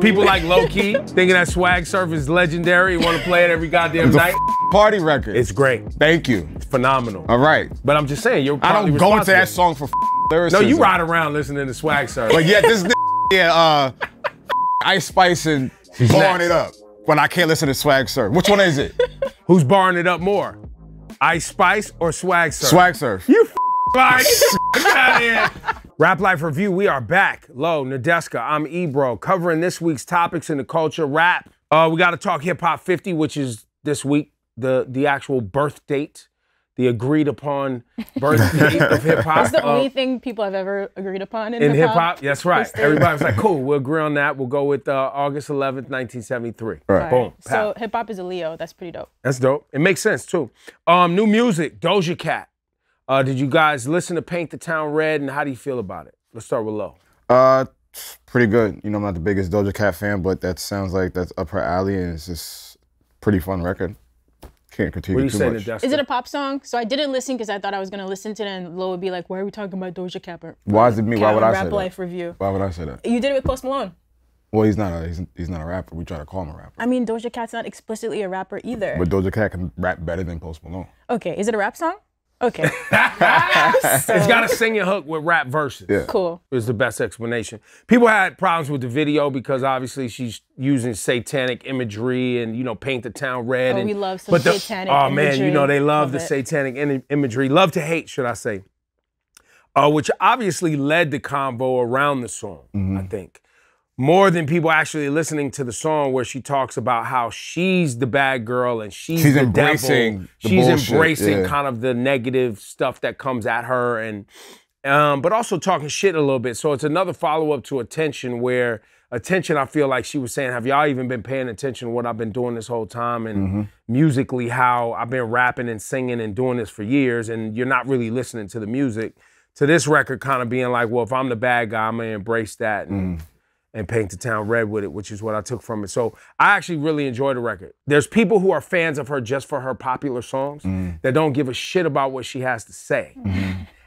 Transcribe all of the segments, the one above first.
People like Lowkey, thinking that Swag Surf is legendary, want to play it every goddamn night. Party record. It's great. Thank you. It's phenomenal. All right. But I'm just saying, you're I probably don't go into that responsible. song for lyricism. No, you ride around listening to Swag Surf. But yeah, this Ice Spice and barring it up when I can't listen to Swag Surf. Which one is it? Who's barring it up more? Ice Spice or Swag Surf? Swag Surf. You lying. Get out of here. Rap Life Review, we are back. Low, Nadeska, I'm Ebro, covering this week's topics in the culture, rap. We got to talk Hip Hop 50, which is this week, the actual birth date, the agreed upon birth date of hip hop. It's the only thing people have ever agreed upon in hip hop. That's right. Everybody's like, cool, we'll agree on that. We'll go with August 11th, 1973. Right. Boom. So hip hop is a Leo. That's pretty dope. That's dope. It makes sense too. New music, Doja Cat. Did you guys listen to Paint the Town Red, and how do you feel about it? Let's start with Low. Pretty good. You know, I'm not the biggest Doja Cat fan, but that sounds like that's up her alley, and it's just pretty fun record. Can't critique it too much. Is it a pop song? So I didn't listen because I thought I was going to listen to it, and Lo would be like, why are we talking about Doja Cat? Why is it me? Why would I say that? Rap Life Review. Why would I say that? You did it with Post Malone. Well, he's not a rapper. We try to call him a rapper. I mean, Doja Cat's not explicitly a rapper either. But Doja Cat can rap better than Post Malone. Okay, is it a rap song? Okay. It's got a singing hook with rap verses. Yeah. Cool. Is the best explanation. People had problems with the video because obviously she's using satanic imagery and, you know, paint the town red. Oh, and, we love some satanic imagery. Oh, man, you know, they love the it. satanic imagery. Love to hate, should I say. Which obviously led the convo around the song, I think. More than people actually listening to the song where she talks about how she's the bad girl and she's the embracing devil. the She's bullshit, embracing yeah. kind of the negative stuff that comes at her, and but also talking shit a little bit. So it's another follow-up to Attention, where Attention, I feel like she was saying, have y'all even been paying attention to what I've been doing this whole time, and musically how I've been rapping and singing and doing this for years, and you're not really listening to the music. To this record kind of being like, well, if I'm the bad guy, I'm gonna embrace that and paint the town red with it, which is what I took from it. So I actually really enjoy the record. There's people who are fans of her just for her popular songs that don't give a shit about what she has to say.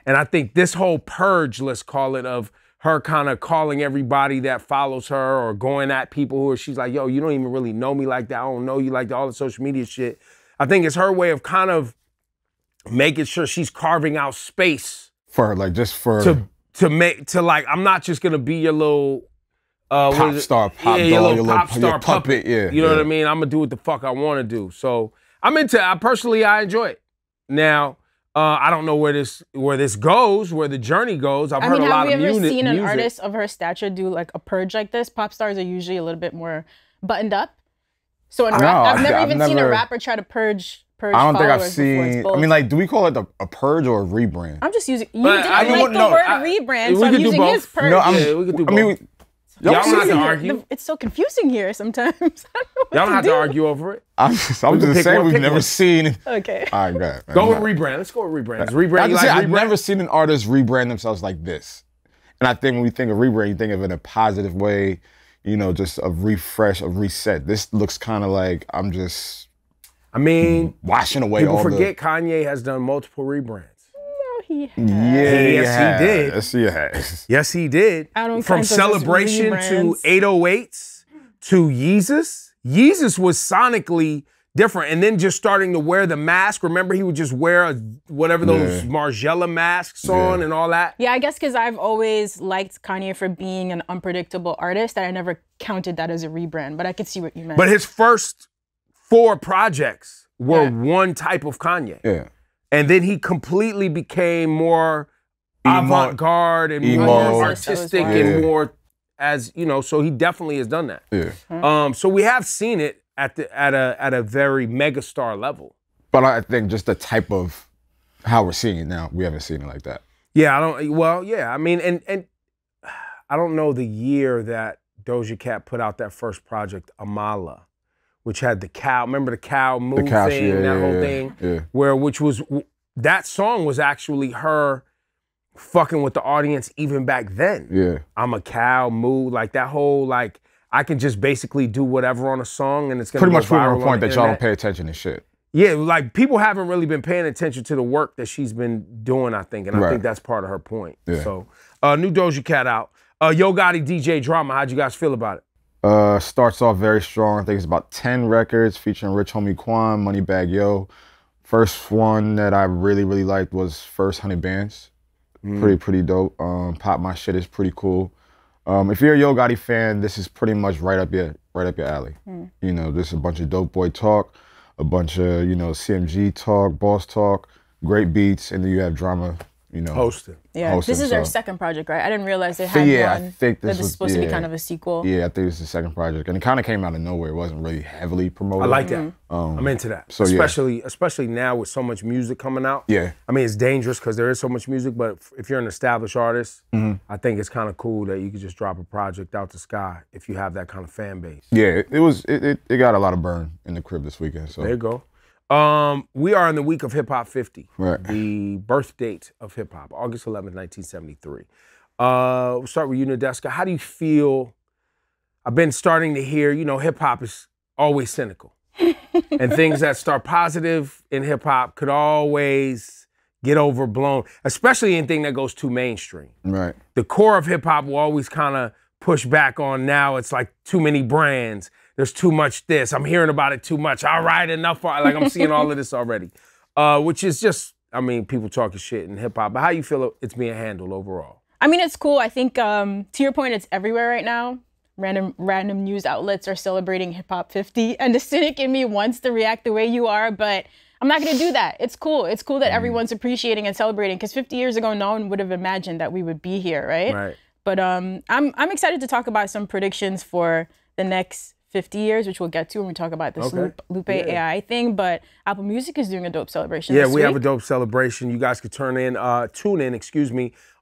And I think this whole purge, let's call it, of her kind of calling everybody that follows her or going at people who are, she's like, yo, you don't even really know me like that. I don't know you like that, all the social media shit. I think it's her way of kind of making sure she's carving out space for her, like just for to like, I'm not just gonna be your little pop star, pop your doll, little pop star puppet. Yeah, you know what I mean? I'm gonna do what the fuck I want to do. So I'm into. I enjoy it. Now I don't know where this goes, where the journey goes. I've heard a lot of music. Have you ever seen an artist of her stature do like a purge like this? Pop stars are usually a little bit more buttoned up. So in rap, I've never seen a rapper try to purge. I don't think I've seen. I mean, like, do we call it a purge or a rebrand? I'm just using. You didn't like the word rebrand, so I'm using his purge. No, we could do both. I mean, y'all don't have to argue. It's so confusing here sometimes. Y'all don't have to argue over it. I'm just saying we've never seen it. Okay. All right, go with rebrand. Let's go with rebrand. Rebrand. I've never seen an artist rebrand themselves like this. And I think when we think of rebrand, you think of it in a positive way, you know, just a refresh, a reset. This looks kind of like washing away all the... People forget Kanye has done multiple rebrands. No, he has. Yes, he did. Yes, he has. Yes, he did. From Celebration to 808s to Yeezus. Yeezus was sonically different. And then just starting to wear the mask. Remember, he would just wear whatever those Margiela masks on and all that? Yeah, I guess because I've always liked Kanye for being an unpredictable artist, that I never counted that as a rebrand. But I could see what you meant. But his first 4 projects were one type of Kanye. Yeah. And then he completely became more avant-garde and more artistic and more, as you know, so he definitely has done that. Yeah. So we have seen it at a very megastar level. But I think just the type of how we're seeing it now, we haven't seen it like that. Yeah, I mean, and I don't know the year that Doja Cat put out that first project, Amala, which had the cow, remember the cow move thing, that whole thing? Yeah. That song was actually her fucking with the audience even back then. Yeah. I'm a cow, moo, like that whole, like, I can just basically do whatever on a song and it's gonna pretty much proving viral a point that y'all don't pay attention to shit. Yeah, like people haven't really been paying attention to the work that she's been doing, I think, and I think that's part of her point. Yeah. So, new Doja Cat out. Yo Gotti DJ Drama, how'd you guys feel about it? Starts off very strong. I think it's about 10 records featuring Rich Homie Quan, Moneybagg Yo. First one that I really liked was First 100 Bands. Pretty dope. Pop My Shit is pretty cool. If you're a Yo Gotti fan, this is pretty much right up your alley. You know, there's a bunch of dope boy talk, a bunch of, you know, CMG talk, boss talk, great beats, and then you have drama, you know. Hosted. Yeah, this is their second project, right? I didn't realize they had one. I think this was supposed to be kind of a sequel. Yeah, I think it's the second project, and it kind of came out of nowhere. It wasn't really heavily promoted. I like that. I'm into that. So especially now with so much music coming out. Yeah. I mean, it's dangerous because there is so much music, but if you're an established artist, I think it's kind of cool that you could just drop a project out the sky if you have that kind of fan base. Yeah, it got a lot of burn in the crib this weekend. So there you go. We are in the week of Hip Hop 50, right. The birth date of hip hop, August 11th, 1973. We'll start with you, Nadeska. How do you feel? I've been starting to hear, you know, hip hop is always cynical. And things that start positive in hip hop could always get overblown, especially anything that goes too mainstream. Right. The core of hip hop will always kind of push back on now. It's like too many brands. There's too much this. I'm hearing about it too much. All right, enough. Like I'm seeing all of this already, which is just, I mean, people talking shit in hip hop. But how you feel it's being handled overall? I mean, it's cool. I think to your point, it's everywhere right now. Random news outlets are celebrating Hip Hop 50, and the cynic in me wants to react the way you are, but I'm not gonna do that. It's cool. It's cool that everyone's appreciating and celebrating, because 50 years ago, no one would have imagined that we would be here, right? Right. But I'm excited to talk about some predictions for the next 50 years, which we'll get to when we talk about this Lupe AI thing. But Apple Music is doing a dope celebration. Yeah, we have a dope celebration. You guys could tune in,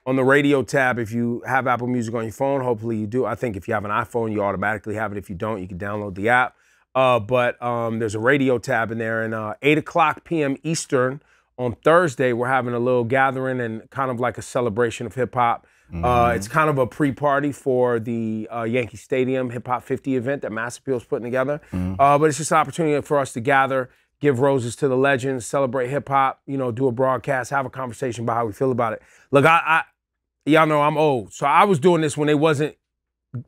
on the radio tab if you have Apple Music on your phone. Hopefully you do. I think if you have an iPhone, you automatically have it. If you don't, you can download the app. But there's a radio tab in there. And 8 o'clock p.m. Eastern on Thursday, we're having a little gathering and kind of like a celebration of hip hop. It's kind of a pre-party for the Yankee Stadium Hip Hop 50 event that Mass Appeal's putting together. But it's just an opportunity for us to gather, give roses to the legends, celebrate hip hop, you know, do a broadcast, have a conversation about how we feel about it. Look, y'all know I'm old, so I was doing this when they wasn't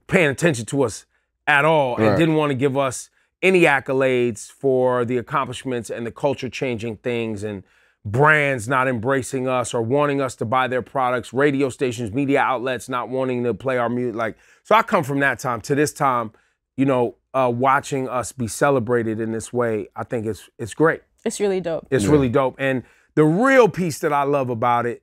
paying attention to us at all and didn't want to give us any accolades for the accomplishments and the culture-changing things and brands not embracing us or wanting us to buy their products, radio stations, media outlets not wanting to play our music. Like, so I come from that time to this time, you know, watching us be celebrated in this way, I think it's great. It's really dope. It's really dope. And the real piece that I love about it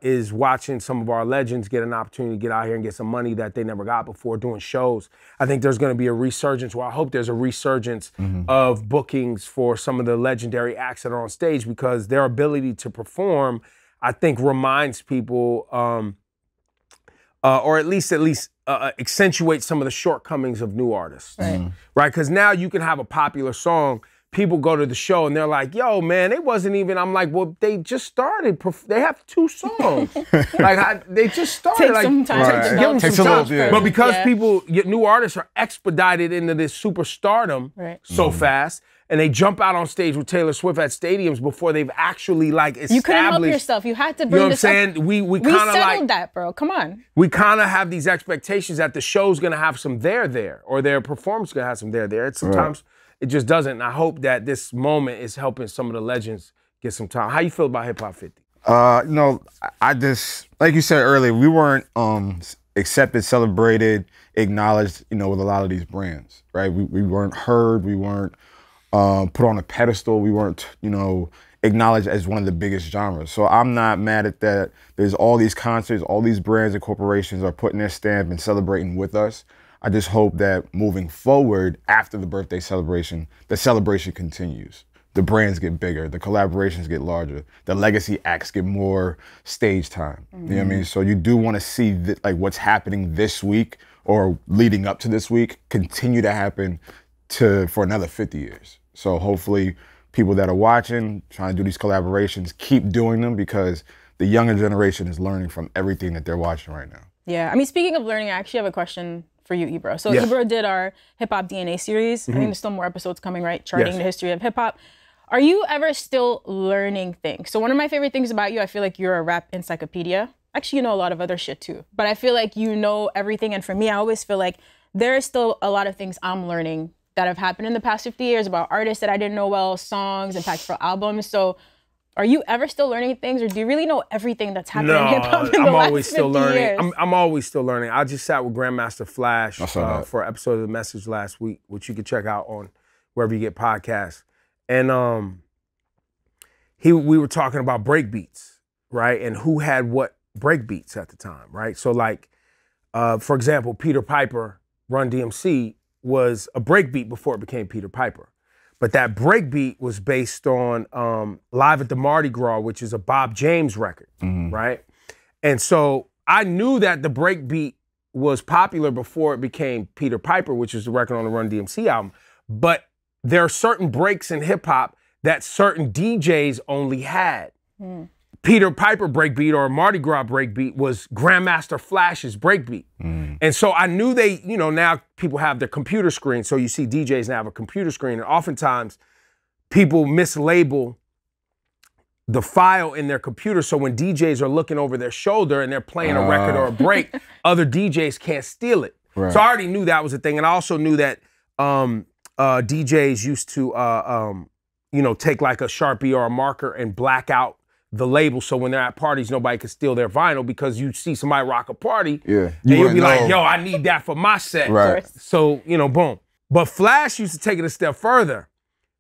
is watching some of our legends get an opportunity to get out here and get some money that they never got before doing shows. I think there's going to be a resurgence. Well, I hope there's a resurgence of bookings for some of the legendary acts that are on stage, because their ability to perform, I think, reminds people, or at least accentuates some of the shortcomings of new artists. Right? Because now you can have a popular song, people go to the show and they're like, yo, man, it wasn't even, I'm like, well, they just started. They have 2 songs. They just started. Take some time. Give them some time. But because people, new artists are expedited into this superstardom so fast, and they jump out on stage with Taylor Swift at stadiums before they've actually like established. You couldn't help yourself. You had to bring this up. You know what I'm saying? We kind of settled that, bro. Come on. We kind of have these expectations that the show's going to have some there, or their performance is going to have some there. It's sometimes it just doesn't. And I hope that this moment is helping some of the legends get some time. How you feel about Hip Hop 50? No, I just, like you said earlier, we weren't accepted, celebrated, acknowledged, you know, with a lot of these brands, right? We weren't heard, we weren't put on a pedestal, we weren't, you know, acknowledged as one of the biggest genres. So I'm not mad at that. There's all these concerts, all these brands and corporations are putting their stamp and celebrating with us. I just hope that moving forward after the birthday celebration, the celebration continues. The brands get bigger, the collaborations get larger, the legacy acts get more stage time. You know what I mean? So you do want to see like what's happening this week or leading up to this week continue to happen for another 50 years. So hopefully people that are watching, trying to do these collaborations, keep doing them, because the younger generation is learning from everything that they're watching right now. Yeah, I mean, speaking of learning, I actually have a question for you, Ebro. So Ebro did our Hip Hop DNA series. I think there's still more episodes coming, right? Charting the history of hip hop. Are you ever still learning things? So one of my favorite things about you, I feel like you're a rap encyclopedia. Actually, you know a lot of other shit too. But I feel like you know everything. And for me, I always feel like there are still a lot of things I'm learning that have happened in the past 50 years about artists that I didn't know well, songs, impactful albums. So are you ever still learning things, or do you really know everything that's happening in hip hop in the last 50 years? I'm always still learning. I just sat with Grandmaster Flash for an episode of The Message last week, which you can check out on wherever you get podcasts. And we were talking about break beats, right? And who had what break beats at the time, right? So like, for example, Peter Piper, Run DMC, was a break beat before it became Peter Piper. But that break beat was based on Live at the Mardi Gras, which is a Bob James record, right? And so I knew that the break beat was popular before it became Peter Piper, which is the record on the Run DMC album. But there are certain breaks in hip hop that certain DJs only had. Peter Piper breakbeat or Mardi Gras breakbeat was Grandmaster Flash's breakbeat. And so I knew they, you know, now people have their computer screen. So you see DJs now have a computer screen. And oftentimes people mislabel the file in their computer. So when DJs are looking over their shoulder and they're playing a record or a break, other DJs can't steal it. So I already knew that was a thing. And I also knew that DJs used to, you know, take like a Sharpie or a marker and black out the label, so when they're at parties, nobody can steal their vinyl, because you see somebody rock a party, and you'll be like, yo, I need that for my set. So, you know, boom. But Flash used to take it a step further.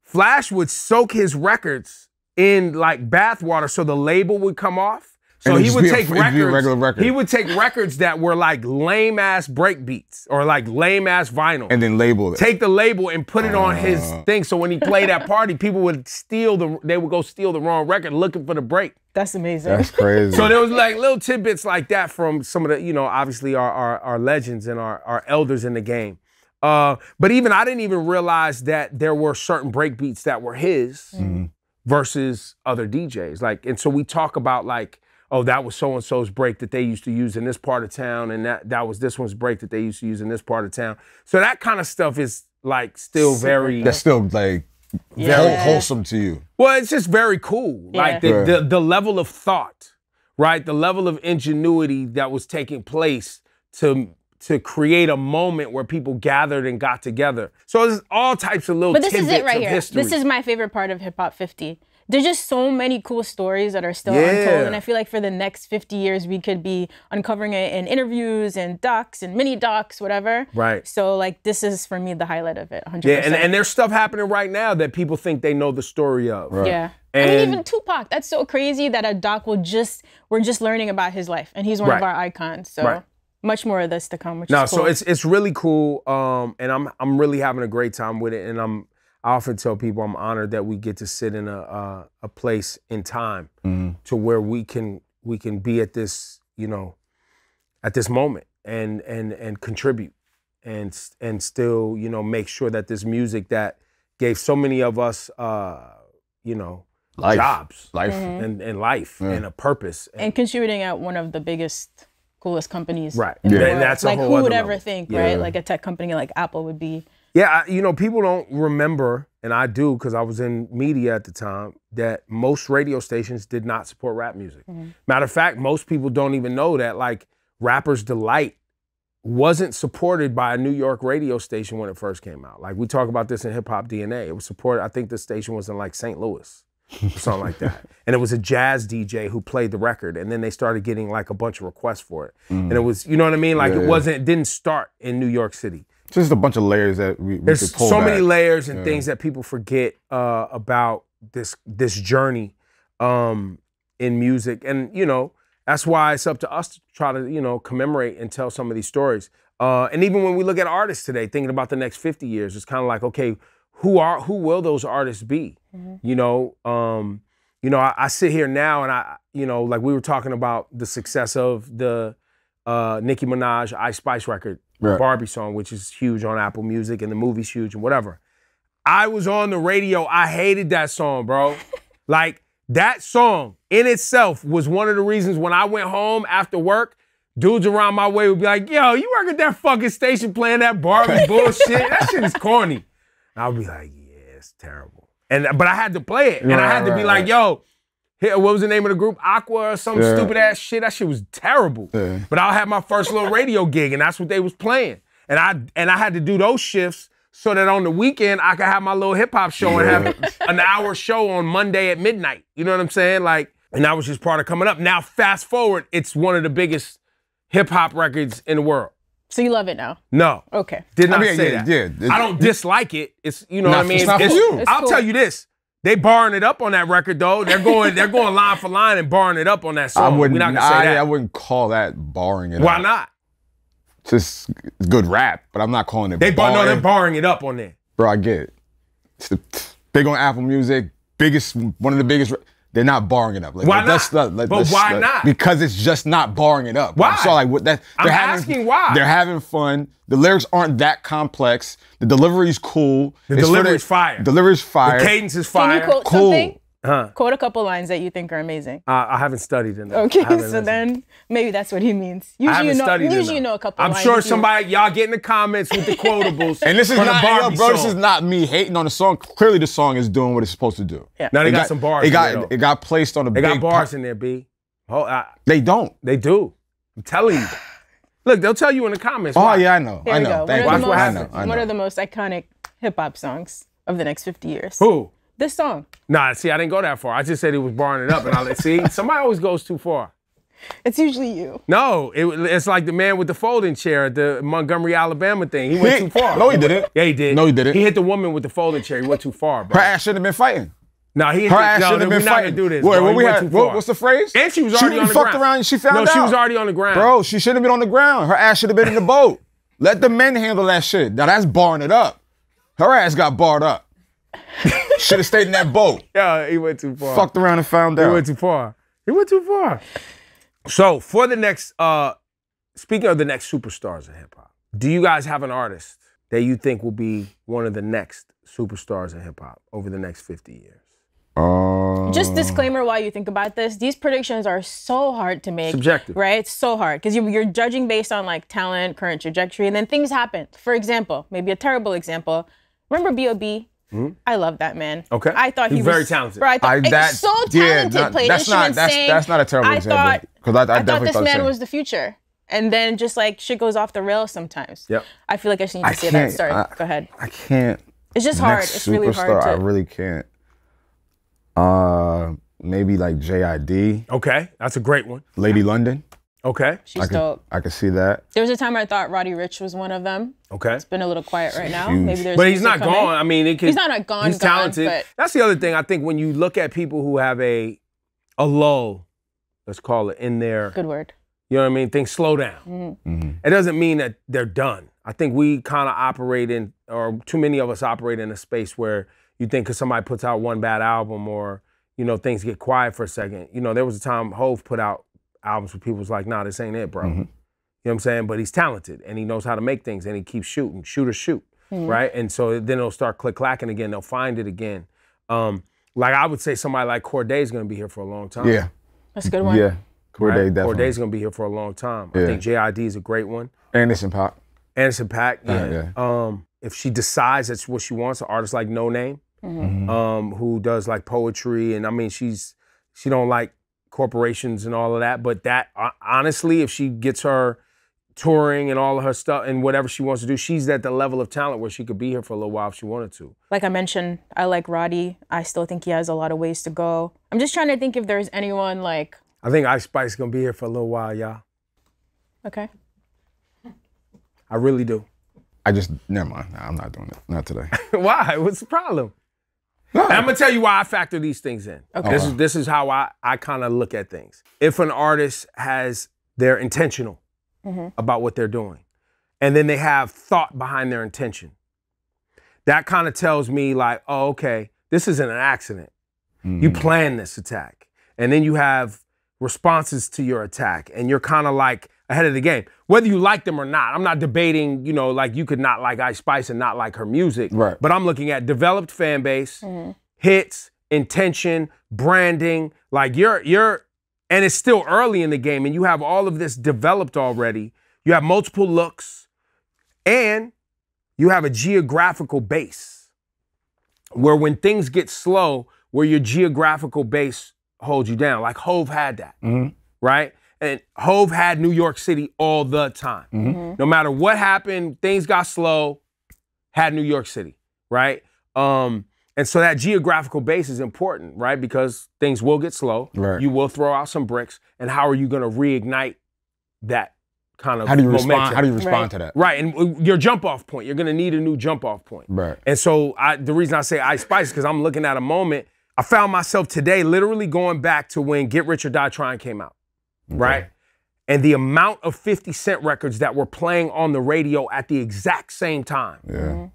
Flash would soak his records in like bath water so the label would come off. So he would take records. He would take records that were like lame ass break beats or like lame ass vinyl, and then label it. Take the label and put it on his thing. So when he played at party, people would they would go steal the wrong record looking for the break. That's amazing. That's crazy. So there was like little tidbits like that from some of the, you know, obviously our legends and our elders in the game. But even I didn't even realize that there were certain break beats that were his versus other DJs. Like, and so we talk about like, oh, that was so-and-so's break that they used to use in this part of town, and that was this one's break that they used to use in this part of town. So that kind of stuff is like still very... That's still like very wholesome to you. Well, it's just very cool. Like the level of thought, right? The level of ingenuity that was taking place to create a moment where people gathered and got together. So there's all types of little tidbits of history. But this is it right here. This is my favorite part of Hip Hop 50. There's just so many cool stories that are still untold, and I feel like for the next 50 years we could be uncovering it in interviews and docs and mini docs, whatever. Right. So like this is for me the highlight of it, 100%. Yeah, and there's stuff happening right now that people think they know the story of. Right. Yeah. And I mean, even Tupac. That's so crazy that a doc we're just learning about his life, and he's one of our icons. So much more of this to come, which is cool. So it's really cool, and I'm really having a great time with it, and I often tell people I'm honored that we get to sit in a place in time to where we can be at this, you know, at this moment and contribute and still, you know, make sure that this music that gave so many of us, you know, jobs, and life and a purpose, and contributing at one of the biggest, coolest companies, right? And that's like a whole who other would ever level. think, right? Like a tech company like Apple would be. Yeah, you know, people don't remember, and I do because I was in media at the time, that most radio stations did not support rap music. Matter of fact, most people don't even know that, like, Rapper's Delight wasn't supported by a New York radio station when it first came out. Like, we talk about this in Hip Hop DNA. It was supported, I think the station was in, like, St. Louis or something like that. And it was a jazz DJ who played the record, and then they started getting, like, a bunch of requests for it. And it was, you know what I mean? Like, it didn't start in New York City. Just a bunch of layers that we There's could pull so back. many layers and things that people forget about this journey in music, and you know that's why it's up to us to try to, you know, commemorate and tell some of these stories. And even when we look at artists today, thinking about the next 50 years, it's kind of like, okay, who will those artists be? You know, I sit here now and you know, like we were talking about the success of the Nicki Minaj Ice Spice record. Barbie song, which is huge on Apple Music, and the movie's huge and whatever. I was on the radio. I hated that song, bro. Like, that song in itself was one of the reasons when I went home after work, dudes around my way would be like, yo, you work at that fucking station playing that Barbie bullshit? That shit is corny. And I'll be like, yeah, it's terrible. But I had to play it. And I had to be like, yo, what was the name of the group? Aqua or some stupid ass shit? That shit was terrible. But I'll have my first little radio gig, and that's what they was playing. And I had to do those shifts so that on the weekend I could have my little hip hop show and have an hour show on Monday at midnight. You know what I'm saying? Like, and that was just part of coming up. Now, fast forward, it's one of the biggest hip hop records in the world. So you love it now? No. Okay. Did not say that. Yeah. I don't dislike it. It's, you know what I mean? It's not for you. I'll tell you this. They barring it up on that record though. They're going line for line and barring it up on that song. We're not gonna say that. I wouldn't call that barring it up. Why not? It's just good rap, but I'm not calling it they're barring it up on there. Bro, I get it. It's big on Apple Music, one of the biggest. They're not barring it up. Like, why not? But why not? Because it's just not barring it up. Why? So like what that I'm asking why. They're having fun. The lyrics aren't that complex. The delivery's cool. The delivery's fire. Delivery's fire. The cadence is fire. Can you quote something? Huh? Quote a couple lines that you think are amazing. I haven't studied enough. Okay, so then maybe that's what he means. Usually you know a couple lines. I'm sure somebody, y'all get in the comments with the quotables. And this is not, bro, this is not me hating on the song. Clearly the song is doing what it's supposed to do. Yeah. Now they got some bars in there, though. It got placed on a big... They got bars in there, B. They don't. They do. I'm telling you. Look, they'll tell you in the comments. Oh, yeah, I know. There I know. Watch what happens. One of the most iconic hip-hop songs of the next 50 years. Who? This song. Nah, see, I didn't go that far. I just said it was barring it up. And see, somebody always goes too far. It's usually you. No, it's like the man with the folding chair at the Montgomery, Alabama thing. He went too far. No, he didn't. Yeah, he did. No, he didn't. He hit the woman with the folding chair. He went too far, bro. Her ass shouldn't have been fighting. No, her ass shouldn't have been fighting. Do this. What's the phrase? And she was already on the ground. Fucked around and she found out. No, she was already on the ground. Bro, she shouldn't have been on the ground. Her ass should have been in the boat. Let the men handle that shit. Now that's barring it up. Her ass got barred up. Should have stayed in that boat. Yeah, he went too far. Fucked around and found out. He went too far. He went too far. So for the next, speaking of the next superstars in hip hop, do you guys have an artist that you think will be one of the next superstars in hip hop over the next 50 years? Just disclaimer while you think about this, these predictions are so hard to make. Subjective. Right? It's so hard because you're judging based on like talent, current trajectory, and then things happen. For example, maybe a terrible example. Remember B.O.B.? I love that man. Okay. I thought he was very talented. Bro, I thought so talented. Played instruments, sang. That's not a terrible example. Because I thought this man was the future. And then just like shit goes off the rails sometimes. Yep. I feel like I just need to say that. Sorry, go ahead. I can't. It's just hard. It's really hard. I really can't. Maybe like JID. Okay, that's a great one. Lady London. Okay. She's dope. I could see that. There was a time I thought Roddy Ricch was one of them. Okay. It's been a little quiet right now. Maybe there's. But he's not gone. I mean, he's not gone. He's talented. But that's the other thing. I think when you look at people who have a lull, let's call it, in their. Good word. You know what I mean? Things slow down. It doesn't mean that they're done. I think we kind of operate in, or too many of us operate in a space where you think because somebody puts out one bad album or, you know, things get quiet for a second. You know, there was a time Hov put out albums where people was like, nah, this ain't it, bro. You know what I'm saying? But he's talented and he knows how to make things and he keeps shooting, shoot, right? And so then it'll start click-clacking again. They'll find it again. Like I would say somebody like Corday's gonna be here for a long time. Yeah. That's a good one. Yeah. Corday, definitely. Corday's gonna be here for a long time. Yeah. I think JID is a great one. Anderson .Paak. Anderson .Paak, yeah. If she decides that's what she wants, an artist like No Name, who does like poetry, and I mean she don't like corporations and all of that, but that honestly, if she gets her touring and all of her stuff and whatever she wants to do, she's at the level of talent where she could be here for a little while if she wanted to. Like I mentioned, I like Roddy. I still think he has a lot of ways to go. I'm just trying to think if there's anyone like. I think Ice Spice is gonna be here for a little while, y'all. Okay. I really do. Never mind. Nah, I'm not doing it. Not today. Why? What's the problem? No. And I'm gonna tell you why I factor these things in. Okay. This is how I kind of look at things. If an artist they're intentional about what they're doing, and then they have thought behind their intention, that kind of tells me like, oh, okay, this isn't an accident. You plan this attack, and then you have responses to your attack, and you're kind of like ahead of the game, whether you like them or not. I'm not debating, you know, like you could not like Ice Spice and not like her music, right? But I'm looking at developed fan base, hits, intention, branding. Like you're, and it's still early in the game, and you have all of this developed already. You have multiple looks, and you have a geographical base where when things get slow, where your geographical base holds you down. Like Hov had that, right? And Hove had New York City all the time. No matter what happened, things got slow, had New York City, right? And so that geographical base is important, right? Because things will get slow. Right. You will throw out some bricks. And how are you going to reignite that kind of How do you momentum? respond? How do you respond to that? Right, and your jump off point, you're gonna need a new jump off point. Right. And so the reason I say Ice Spice is because I'm looking at a moment. I found myself today literally going back to when Get Rich or Die Trying came out, right? And the amount of 50 Cent records that were playing on the radio at the exact same time. Yeah.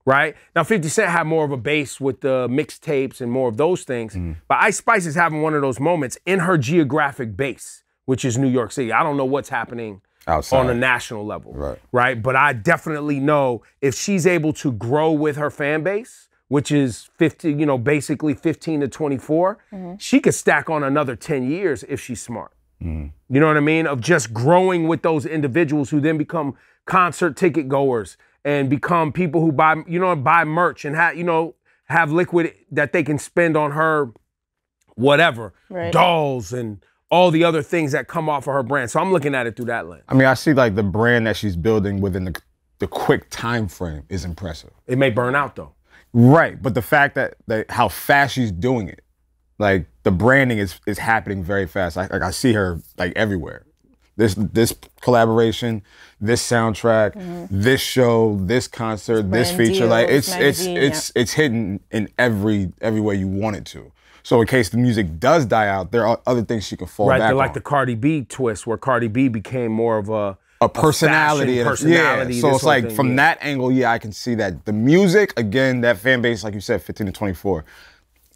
Right? Now 50 Cent had more of a base with the mixtapes and more of those things, but Ice Spice is having one of those moments in her geographic base, which is New York City. I don't know what's happening Outside. on a national level, Right. But I definitely know if she's able to grow with her fan base, which is 50, basically 15 to 24, she could stack on another 10 years if she's smart. You know what I mean? Of just growing with those individuals who then become concert ticket goers and become people who buy merch and have liquid that they can spend on her whatever, dolls and all the other things that come off of her brand. So I'm looking at it through that lens. I mean, I see like the brand that she's building within the quick time frame is impressive. It may burn out though. Right, but the fact that how fast she's doing it, like the branding is happening very fast. I see her like everywhere. This collaboration, this soundtrack, this show, this concert, this feature, like it's hidden in every way you want it to. So in case the music does die out, there are other things she can fall back on. Right, like the Cardi B twist, where Cardi B became more of a personality. Personality. So it's like from that angle, I can see that. The music, again, that fan base, like you said, 15 to 24,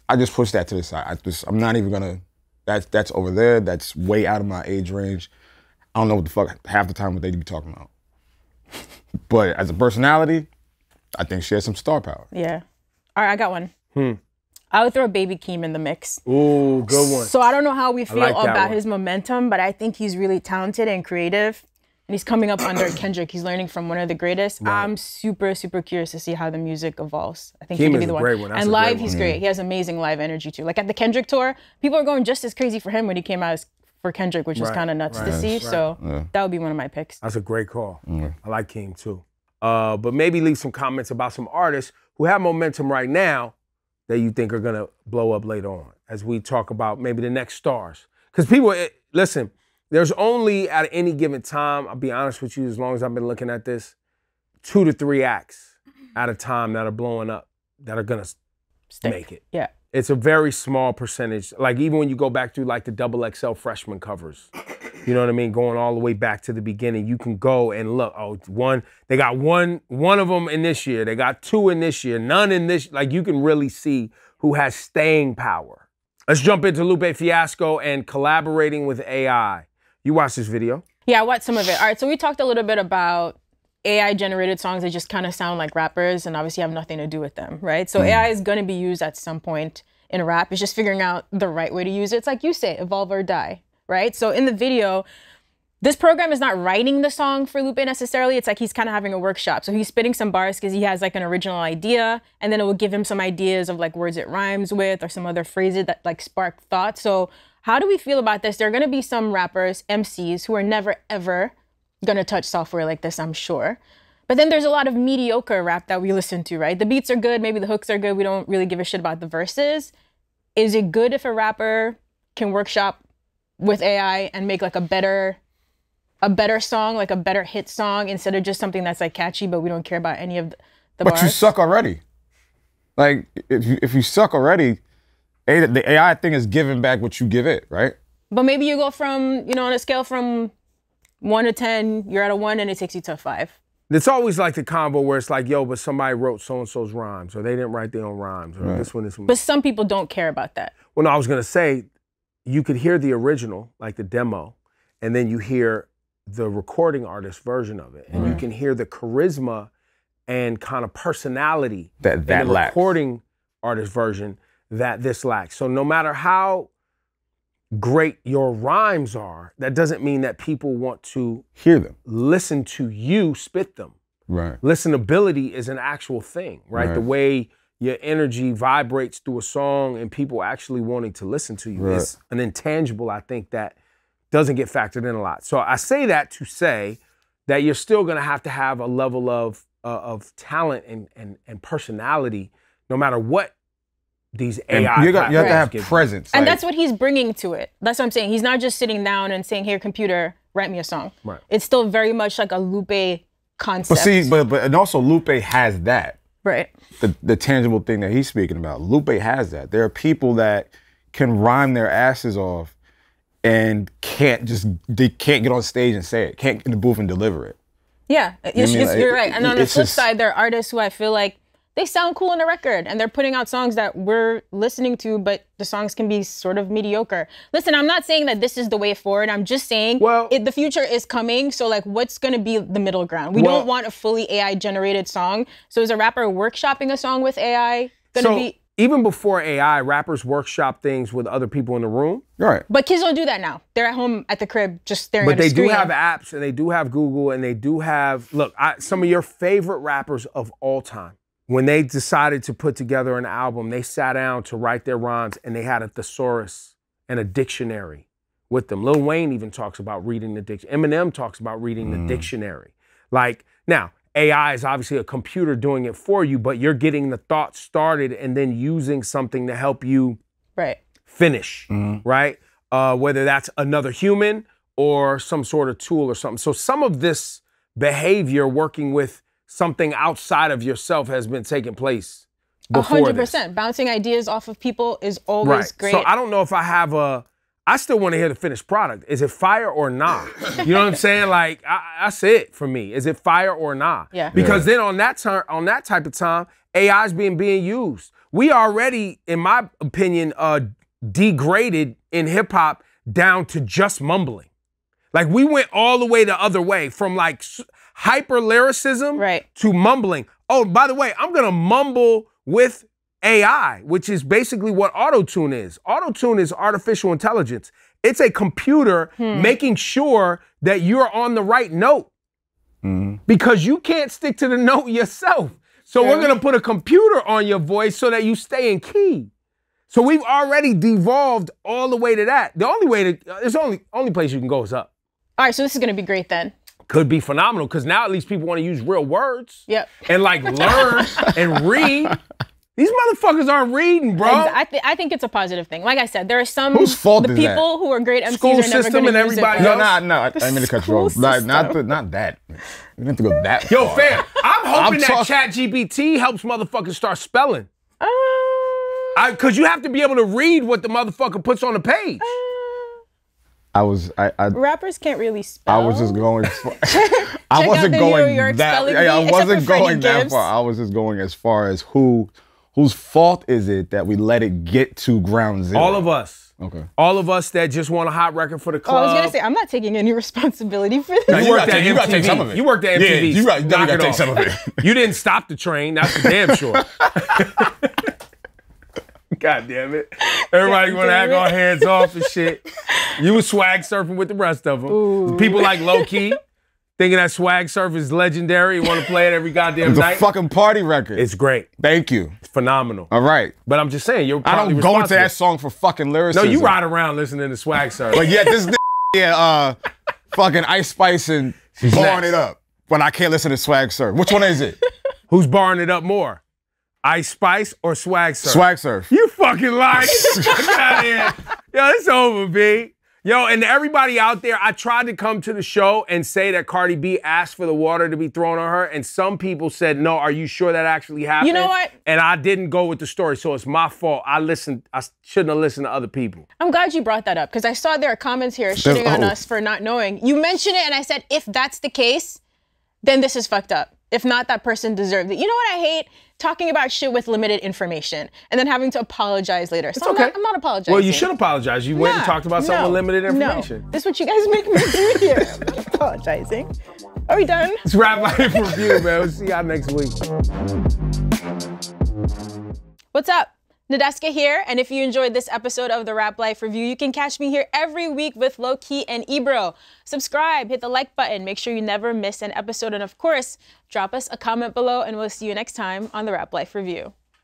I just push that to the side. I'm not even gonna, that's over there, that's way out of my age range. I don't know what the fuck half the time what they be talking about. But as a personality, I think she has some star power. Yeah. All right, I got one. I would throw Baby Keem in the mix. Ooh, good one. So I don't know how we feel like about his momentum, but I think he's really talented and creative. And he's coming up under Kendrick. He's learning from one of the greatest. Right. I'm super, super curious to see how the music evolves. I think he could be the one. That's and live, he's great. He has amazing live energy too. Like at the Kendrick tour, people are going just as crazy for him when he came out for Kendrick, which was kind of nuts to see. So that would be one of my picks. That's a great call. I like Keem too. But maybe leave some comments about some artists who have momentum right now that you think are gonna blow up later on as we talk about maybe the next stars. Because people, listen, there's only at any given time, I'll be honest with you, as long as I've been looking at this, 2 to 3 acts at a time that are blowing up, that are gonna make it. Yeah. It's a very small percentage. Like even when you go back through like the XXL freshman covers, you know what I mean? Going all the way back to the beginning, you can go and look, they got one of them in this year. They got 2 in this year, none in this. Like you can really see who has staying power. Let's jump into Lupe Fiasco and collaborating with AI. You watched this video? Yeah, I watched some of it. All right, so we talked a little bit about AI-generated songs that just kind of sound like rappers and obviously have nothing to do with them, right? So AI is going to be used at some point in rap. It's just figuring out the right way to use it. It's like you say, evolve or die, right? So in the video, this program is not writing the song for Lupe necessarily. It's like he's kind of having a workshop. So he's spitting some bars because he has like an original idea, and then it will give him some ideas of like words it rhymes with or some other phrases that like spark thought. So how do we feel about this? There are going to be some rappers, MCs, who are never, ever gonna touch software like this, I'm sure. But then there's a lot of mediocre rap that we listen to, right? The beats are good, maybe the hooks are good, we don't really give a shit about the verses. Is it good if a rapper can workshop with AI and make like a better song, like a better hit song, instead of just something that's like catchy, but we don't care about any of the bars? But you suck already. Like, if you suck already, the AI thing is giving back what you give it, right? But maybe you go from, on a scale from 1 to 10, you're at a 1 and it takes you to a 5. It's always like the combo where it's like, yo, but somebody wrote so-and-so's rhymes, or they didn't write their own rhymes, or this one. But some people don't care about that. Well, no, I was gonna say, you could hear the original, like the demo, and then you hear the recording artist version of it, and you can hear the charisma and kind of personality that in the lacks. Recording artist version that this lacks. So no matter how great your rhymes are, that doesn't mean that people want to hear them, listen to you spit them. Right. Listenability is an actual thing, right? The way your energy vibrates through a song and people actually wanting to listen to you is an intangible, I think, that doesn't get factored in a lot. So I say that to say that you're still gonna have to have a level of talent and personality, no matter what these AI you have to have give presence. And like, that's what he's bringing to it. That's what I'm saying. He's not just sitting down and saying, here, computer, write me a song. Right. It's still very much like a Lupe concept. But see, but and also Lupe has that. Right. The tangible thing that he's speaking about. Lupe has that. There are people that can rhyme their asses off and they can't get on stage and say it, can't get in the booth and deliver it. Yeah, you're right. And on the flip side, there are artists who I feel like they sound cool on a record and they're putting out songs that we're listening to, but the songs can be sort of mediocre. Listen, I'm not saying that this is the way forward. I'm just saying the future is coming. So like, what's going to be the middle ground? We don't want a fully AI generated song. So is a rapper workshopping a song with AI going to be... Even before AI, rappers workshop things with other people in the room. Right. But kids don't do that now. They're at home at the crib just staring at a screen. But they do have apps and they do have Google and they do have, look, some of your favorite rappers of all time, when they decided to put together an album, they sat down to write their rhymes and they had a thesaurus and a dictionary with them. Lil Wayne even talks about reading the dictionary. Eminem talks about reading the dictionary. Like, now, AI is obviously a computer doing it for you, but you're getting the thought started and then using something to help you finish, right? Whether that's another human or some sort of tool or something. So some of this behavior working with something outside of yourself has been taking place before 100%. Bouncing ideas off of people is always great. So I don't know if I have I still want to hear the finished product. Is it fire or nah? You know what I'm saying? Like, that's it for me. Is it fire or nah? Yeah. Because then on that type of time, AI is being used. We already, in my opinion, degraded in hip hop down to just mumbling. Like we went all the way the other way from like hyper lyricism to mumbling. Oh, by the way, I'm gonna mumble with AI, which is basically what auto-tune is. Auto-tune is artificial intelligence. It's a computer making sure that you're on the right note because you can't stick to the note yourself. So we're gonna put a computer on your voice so that you stay in key. So we've already devolved all the way to that. The only way there's only place you can go is up. All right, so this is gonna be great then. Could be phenomenal because now at least people want to use real words. Yep. And like learn and read. These motherfuckers aren't reading, bro. I think it's a positive thing. Like I said, there are some whose fault the is people who are great MCs School are never system going and to use everybody it. else. No, I didn't mean to cut you off. Like, not that. You didn't have to go that far. Yo, fam, I'm hoping that ChatGPT helps motherfuckers start spelling. Because you have to be able to read what the motherfucker puts on the page. Rappers can't really spell. I was just going. I wasn't going that. I wasn't going that far. I was just going as far as whose fault is it that we let it get to ground zero? All of us. Okay. All of us that just want a hot record for the club. I was gonna say I'm not taking any responsibility for this. No, you worked at MTV. You gotta take some of it. You worked at MTV. Yeah, you gotta take some of it. You didn't stop the train. That's for damn sure. God damn it. Everybody want to act all hands off and shit. You was swag surfing with the rest of them. Ooh. People like Lowkey, thinking that swag surf is legendary, want to play it every goddamn night. It's a fucking party record. It's great. Thank you. It's phenomenal. All right. But I'm just saying, you're I probably don't go into that song for fucking lyricism. No, you ride around listening to swag surf. But yeah, this fucking Ice Spice and barring it up when I can't listen to swag surf. Which one is it? Who's barring it up more? Ice Spice or Swag Surf? Swag Surf. You fucking lying. Get out of here. Yo, it's over, B. Yo, and everybody out there, I tried to come to the show and say that Cardi B asked for the water to be thrown on her, and some people said, no, are you sure that actually happened? You know what? And I didn't go with the story, so it's my fault. I shouldn't have listened to other people. I'm glad you brought that up, because I saw there are comments here shitting on us for not knowing. You mentioned it, and I said, if that's the case, then this is fucked up. If not, that person deserved it. You know what I hate? Talking about shit with limited information and then having to apologize later. So okay. I'm not apologizing. Well, you should apologize. You went and talked about something with limited information. No. This is what you guys make me do here. I'm not apologizing. Are we done? It's Rap Life Review, man. We'll see y'all next week. What's up? Nadeska here, and if you enjoyed this episode of the Rap Life Review, you can catch me here every week with Lowkey and Ebro. Subscribe, hit the like button, make sure you never miss an episode, and of course, drop us a comment below, and we'll see you next time on the Rap Life Review.